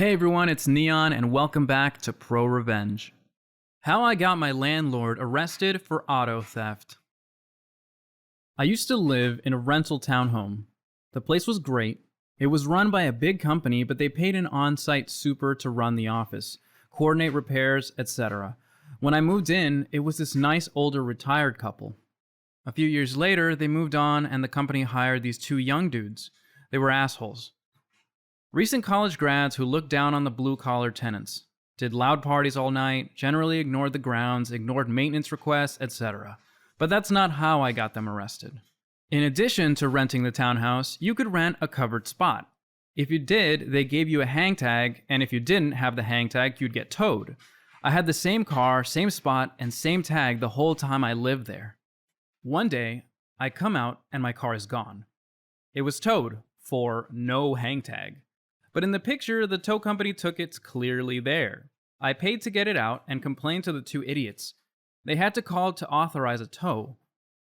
Hey everyone, it's Neon and welcome back to ProRevenge. How I got my landlord arrested for auto theft. I used to live in a rental townhome. The place was great. It was run by a big company, but they paid an on-site super to run the office, coordinate repairs, etc. When I moved in, it was this nice older retired couple. A few years later, they moved on and the company hired these two young dudes. They were assholes. Recent college grads who looked down on the blue-collar tenants, did loud parties all night, generally ignored the grounds, ignored maintenance requests, etc. But that's not how I got them arrested. In addition to renting the townhouse, you could rent a covered spot. If you did, they gave you a hang tag, and if you didn't have the hang tag, you'd get towed. I had the same car, same spot, and same tag the whole time I lived there. One day, I come out and my car is gone. It was towed for no hang tag. But in the picture, the tow company took it's clearly there. I paid to get it out and complained to the two idiots. They had to call to authorize a tow.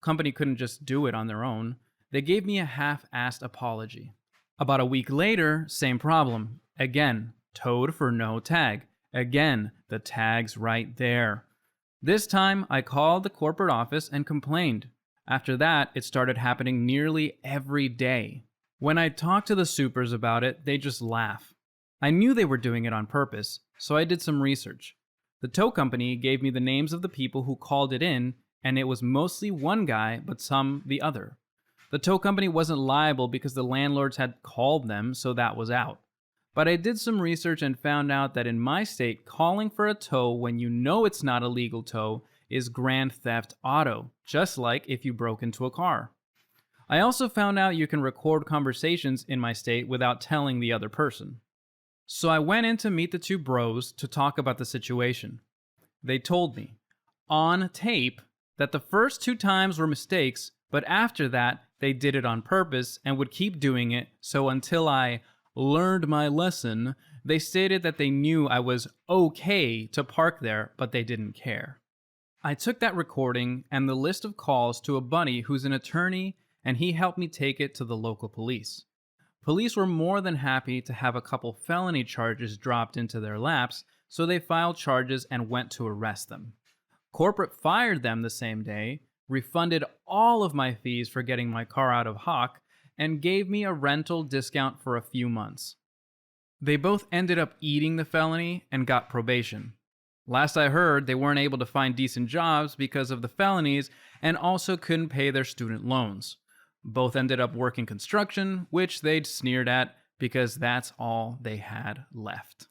Company couldn't just do it on their own. They gave me a half-assed apology. About a week later, same problem. Again, towed for no tag. Again, the tag's right there. This time, I called the corporate office and complained. After that, it started happening nearly every day. When I talked to the supers about it, they just laugh. I knew they were doing it on purpose, so I did some research. The tow company gave me the names of the people who called it in, and it was mostly one guy, but some the other. The tow company wasn't liable because the landlords had called them, so that was out. But I did some research and found out that in my state, calling for a tow when you know it's not a legal tow is grand theft auto, just like if you broke into a car. I also found out you can record conversations in my state without telling the other person. So I went in to meet the two bros to talk about the situation. They told me, on tape, that the first two times were mistakes, but after that, they did it on purpose and would keep doing it, so until I learned my lesson, they stated that they knew I was okay to park there, but they didn't care. I took that recording and the list of calls to a buddy who's an attorney, and he helped me take it to the local police. Police were more than happy to have a couple felony charges dropped into their laps, so they filed charges and went to arrest them. Corporate fired them the same day, refunded all of my fees for getting my car out of hock, and gave me a rental discount for a few months. They both ended up eating the felony and got probation. Last I heard, they weren't able to find decent jobs because of the felonies and also couldn't pay their student loans. Both ended up working construction, which they'd sneered at because that's all they had left.